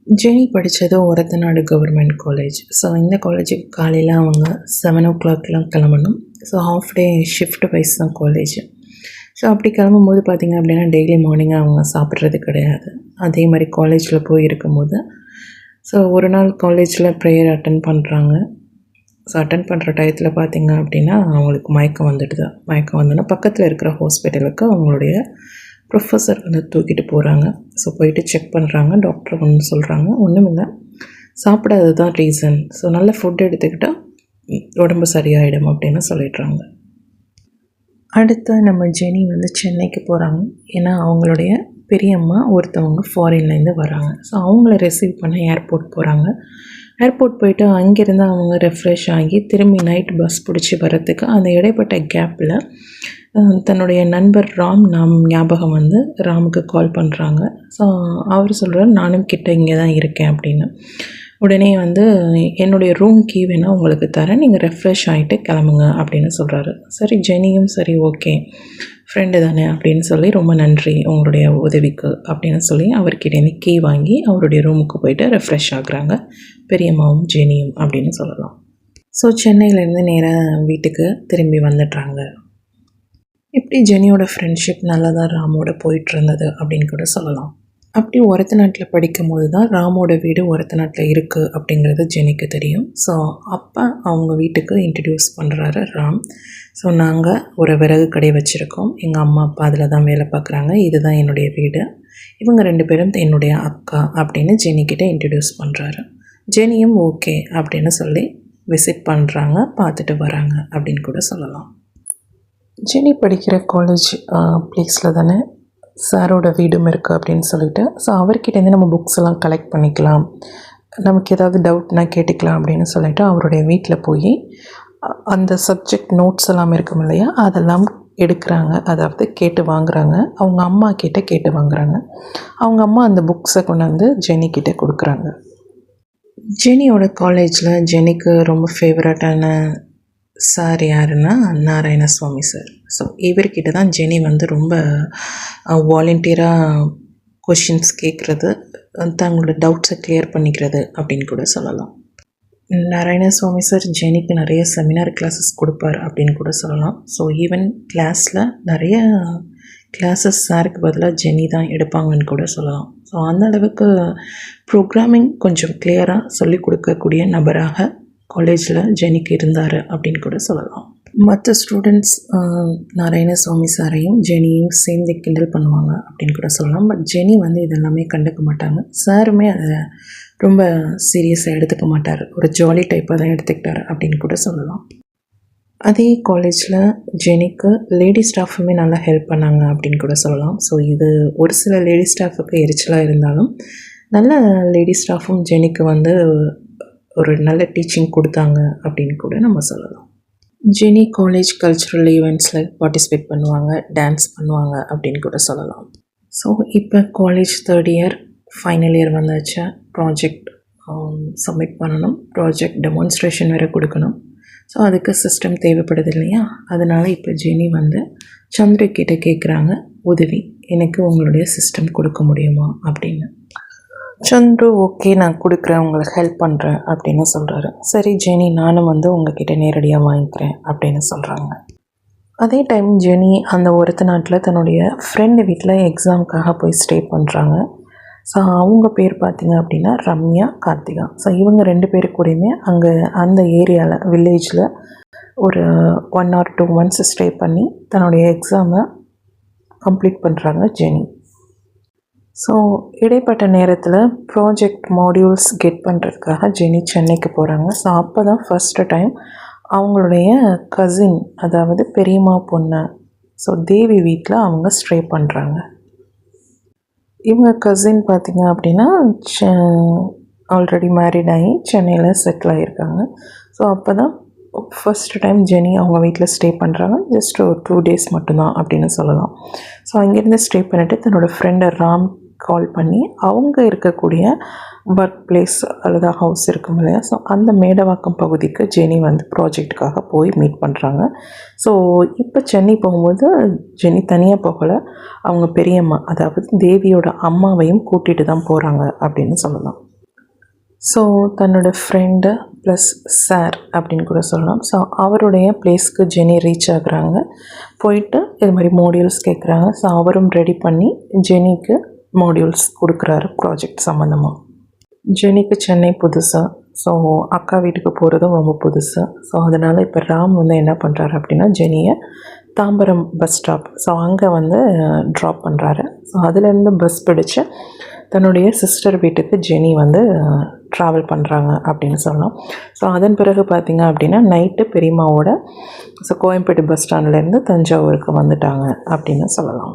Jenny படித்தது Orathanadu government college. So இந்த காலேஜுக்கு காலையில் அவங்க 7 o'clockலாம் கிளம்பணும். So half day shift wise தான் காலேஜ். ஸோ அப்படி கிளம்பும்போது பார்த்திங்க அப்படின்னா டெய்லி மார்னிங் அவங்க சாப்பிட்றது கிடையாது. அதே மாதிரி காலேஜில் போய் இருக்கும்போது ஸோ ஒரு நாள் காலேஜில் ப்ரேயர் அட்டன் பண்ணுறாங்க. ஸோ அட்டன் பண்ணுற டயத்தில் பார்த்திங்க அப்படின்னா அவங்களுக்கு மயக்கம் வந்துடுது. மயக்கம் வந்தோன்னா பக்கத்தில் இருக்கிற ஹாஸ்பிட்டலுக்கு அவங்களுடைய ப்ரொஃபஸர் வந்து தூக்கிட்டு போகிறாங்க. ஸோ போயிட்டு செக் பண்ணுறாங்க. டாக்டர் ஒன்று சொல்கிறாங்க, ஒன்றும் இல்லை, சாப்பிடாதது தான் ரீசன். ஸோ நல்ல ஃபுட் எடுத்துக்கிட்டால் உடம்பு சரியாயிடும் அப்படின்னு சொல்லிடுறாங்க. அடுத்து நம்ம ஜெனி வந்து சென்னைக்கு போகிறாங்க. ஏன்னா அவங்களுடைய பெரியம்மா ஒருத்தவங்க ஃபாரின்லேருந்து வராங்க. ஸோ அவங்கள ரிசீவ் பண்ண ஏர்போர்ட் போகிறாங்க. ஏர்போர்ட் போயிட்டு அங்கேருந்து அவங்க ரெஃப்ரெஷ் ஆகி திரும்பி நைட் பஸ் பிடிச்சி வரத்துக்கு அந்த இடைப்பட்ட கேப்பில் தன்னுடைய நண்பர் ராம் ஞாபகம் வந்து ராமுக்கு கால் பண்ணுறாங்க. ஸோ அவர் சொல்கிறார், நானும் கிட்ட இங்கே தான் இருக்கேன் அப்படின்னு. உடனே வந்து என்னுடைய ரூம் கீ வேணால் உங்களுக்கு தரேன், நீங்கள் ரெஃப்ரெஷ் ஆகிட்டு கிளம்புங்க அப்படின்னு சொல்கிறாரு. சரி, ஜெனியும் சரி ஓகே ஃப்ரெண்டு தானே அப்படின்னு சொல்லி ரொம்ப நன்றி உங்களுடைய உதவிக்கு அப்படின்னு சொல்லி அவர்கிட்டேருந்து கீ வாங்கி அவருடைய ரூமுக்கு போயிட்டு ரெஃப்ரெஷ் ஆகுறாங்க பெரியம்மாவும் ஜெனியும் அப்படின்னு சொல்லலாம். ஸோ சென்னையிலேருந்து நேராக வீட்டுக்கு திரும்பி வந்துடுறாங்க. இப்படி ஜெனியோட ஃப்ரெண்ட்ஷிப் நல்லா தான் ராமோட போயிட்டுருந்தது அப்படின்னு கூட சொல்லலாம். அப்படி ஒரத்தநாட்டில் படிக்கும்போது தான் ராமோட வீடு ஒரத்தநாட்டில் இருக்குது அப்படிங்கிறது ஜெனிக்கு தெரியும். ஸோ அப்போ அவங்க வீட்டுக்கு இன்ட்ரடியூஸ் பண்ணுறாரு ராம். ஸோ நாங்கள் ஒரு விறகு கடை வச்சுருக்கோம், எங்கள் அம்மா அப்பா அதில் தான் வேலை பார்க்குறாங்க, இதுதான் என்னுடைய வீடு, இவங்க 2 பேரும் என்னுடைய அக்கா அப்படின்னு ஜெனிக்கிட்ட இன்ட்ரடியூஸ் பண்ணுறாரு. ஜெனியும் ஓகே அப்படின்னு சொல்லி விசிட் பண்ணுறாங்க, பார்த்துட்டு வராங்க அப்படின்னு கூட சொல்லலாம். ஜெனி படிக்கிற காலேஜ் ப்ளேஸில் தானே சாரோட வீடும் இருக்குது அப்படின்னு சொல்லிட்டு, ஸோ அவர்கிட்டேருந்து நம்ம புக்ஸ் எல்லாம் கலெக்ட் பண்ணிக்கலாம், நமக்கு ஏதாவது டவுட்னா கேட்டுக்கலாம் அப்படின்னு சொல்லிட்டு அவருடைய வீட்டில் போய் அந்த சப்ஜெக்ட் நோட்ஸ் எல்லாம் இருக்கும் இல்லையா, அதெல்லாம் எடுக்கிறாங்க, அதாவது கேட்டு வாங்குகிறாங்க. அவங்க அம்மா கிட்டே கேட்டு வாங்குகிறாங்க. அவங்க அம்மா அந்த புக்ஸை கொண்டு வந்து ஜெனி கிட்டே கொடுக்குறாங்க. ஜெனியோட காலேஜில் ஜெனிக்கு ரொம்ப ஃபேவரட்டான சார் யாருன்னா நாராயணசுவாமி சார். ஸோ இவர்கிட்ட தான் ஜெனி வந்து ரொம்ப வாலண்டியராக கொஷின்ஸ் கேட்குறது, தங்களோட டவுட்ஸை கிளியர் பண்ணிக்கிறது அப்படின்னு கூட சொல்லலாம். நாராயணசுவாமி சார் ஜெனிக்கு நிறைய செமினார் கிளாஸஸ் கொடுப்பார் அப்படின்னு கூட சொல்லலாம். ஸோ ஈவன் கிளாஸில் நிறைய கிளாஸஸ் சாருக்கு பதிலாக ஜெனி தான் எடுப்பாங்கன்னு கூட சொல்லலாம். ஸோ அந்த அளவுக்கு ப்ரோக்ராமிங் கொஞ்சம் கிளியராக சொல்லிக் கொடுக்கக்கூடிய நபராக காலேஜில் ஜெனிக்கு இருந்தார் அப்படின்னு கூட சொல்லலாம். மற்ற ஸ்டூடெண்ட்ஸ் நாராயணசுவாமி சாரையும் ஜெனியும் சேர்ந்து கிண்டல் பண்ணுவாங்க அப்படின்னு கூட சொல்லலாம். பட் ஜெனி வந்து இதெல்லாமே கண்டுக்க மாட்டாங்க. சாருமே அதை ரொம்ப சீரியஸாக எடுத்துக்க மாட்டார், ஒரு ஜாலி டைப்பாக தான் எடுத்துக்கிட்டார் அப்படின்னு கூட சொல்லலாம். அதே காலேஜில் ஜெனிக்கு லேடி ஸ்டாஃபுமே நல்லா ஹெல்ப் பண்ணாங்க அப்படின்னு கூட சொல்லலாம். ஸோ இது ஒரு சில லேடி ஸ்டாஃபுக்கு எரிச்சலாக இருந்தாலும் நல்ல லேடி ஸ்டாஃபும் ஜெனிக்கு வந்து ஒரு நல்ல டீச்சிங் கொடுத்தாங்க அப்படின்னு கூட நம்ம சொல்லலாம். ஜெனி காலேஜ் கல்ச்சுரல் ஈவெண்ட்ஸில் பார்ட்டிசிபேட் பண்ணுவாங்க, டான்ஸ் பண்ணுவாங்க அப்படின்னு கூட சொல்லலாம். ஸோ இப்போ college 3rd year final year வந்தாச்சா, ப்ராஜெக்ட் சப்மிட் பண்ணணும், ப்ராஜெக்ட் டெமான்ஸ்ட்ரேஷன் வேறு கொடுக்கணும். ஸோ அதுக்கு சிஸ்டம் தேவைப்படுது இல்லையா, அதனால் இப்போ ஜெனி வந்து சந்திரகிட்ட கேட்குறாங்க உதவி, எனக்கு உங்களுடைய சிஸ்டம் கொடுக்க முடியுமா அப்படின்னு. சந்துரு ஓகே நான் கொடுக்குறேன், உங்களுக்கு ஹெல்ப் பண்ணுறேன் அப்படின்னு சொல்கிறாரு. சரி ஜெனி, நானும் வந்து உங்ககிட்ட நேரடியாக வாங்கிக்கிறேன் அப்படின்னு சொல்கிறாங்க. அதே டைம் ஜெனி அந்த ஒரத்தநாட்டில் தன்னுடைய ஃப்ரெண்டு வீட்டில் எக்ஸாமுக்காக போய் ஸ்டே பண்ணுறாங்க. ஸோ அவங்க பேர் பார்த்திங்க அப்படின்னா ரம்யா, கார்த்திகா. ஸோ இவங்க 2 பேரு கூடயுமே அங்கே அந்த ஏரியாவில் வில்லேஜில் ஒரு 1 or 2 months ஸ்டே பண்ணி தன்னுடைய எக்ஸாமை கம்ப்ளீட் பண்ணுறாங்க ஜெனி. ஸோ இடைப்பட்ட நேரத்தில் ப்ராஜெக்ட் மாடியூல்ஸ் கெட் பண்ணுறதுக்காக ஜெனி சென்னைக்கு போகிறாங்க. ஸோ அப்போ தான் ஃபஸ்ட்டு டைம் அவங்களுடைய கசின், அதாவது பெரியம்மா பொண்ணு, ஸோ தேவி வீட்டில் அவங்க ஸ்டே பண்ணுறாங்க. இவங்க கசின் பார்த்திங்க அப்படின்னா ஆல்ரெடி மேரிட் ஆகி சென்னையில் செட்டில் ஆகியிருக்காங்க. ஸோ அப்போ தான் ஃபஸ்ட்டு டைம் ஜெனி அவங்க வீட்டில் ஸ்டே பண்ணுறாங்க. ஜஸ்ட் ஒரு 2 days மட்டும்தான் அப்படின்னு சொல்லலாம். ஸோ அங்கேருந்து ஸ்டே பண்ணிவிட்டு தன்னோட ஃப்ரெண்டை ராம் கால் பண்ணி அவங்க இருக்கக்கூடிய ஒர்க் பிளேஸ் அல்லது ஹவுஸ் இருக்கும் இல்லையா, ஸோ அந்த மேடவாக்கம் பகுதிக்கு ஜெனி வந்து ப்ராஜெக்டுக்காக போய் மீட் பண்ணுறாங்க. ஸோ இப்போ சென்னை போகும்போது ஜெனி தனியாக போகலை, அவங்க பெரியம்மா அதாவது தேவியோட அம்மாவையும் கூட்டிகிட்டு தான் போகிறாங்க அப்படின்னு சொல்லலாம். ஸோ தன்னோட ஃப்ரெண்டு ப்ளஸ் சார் அப்படின்னு கூட சொல்லலாம். ஸோ அவருடைய ப்ளேஸ்க்கு ஜெனி ரீச் ஆகுறாங்க. போயிட்டு இது மாதிரி மாடியூல்ஸ் கேட்குறாங்க. ஸோ அவரும் ரெடி பண்ணி ஜெனிக்கு மாடியூல்ஸ் கொடுக்குறாரு ப்ராஜெக்ட் சம்மந்தமாக. ஜெனிக்கு சென்னை புதுசு. ஸோ அக்கா வீட்டுக்கு போகிறதும் ரொம்ப புதுசு. ஸோ அதனால் இப்போ ராம் வந்து என்ன பண்ணுறாரு அப்படின்னா ஜெனியை தாம்பரம் பஸ் ஸ்டாப், ஸோ அங்கே வந்து ட்ராப் பண்ணுறாரு. ஸோ அதுலேருந்து பஸ் பிடிச்சு தன்னுடைய சிஸ்டர் வீட்டுக்கு ஜெனி வந்து ட்ராவல் பண்ணுறாங்க அப்படின்னு சொல்லலாம். ஸோ அதன் பிறகு பார்த்திங்க அப்படின்னா நைட்டு பெரியம்மாவோட ஸோ கோயம்பேடு பஸ் ஸ்டாண்ட்லேருந்து தஞ்சாவூருக்கு வந்துட்டாங்க அப்படின்னு சொல்லலாம்.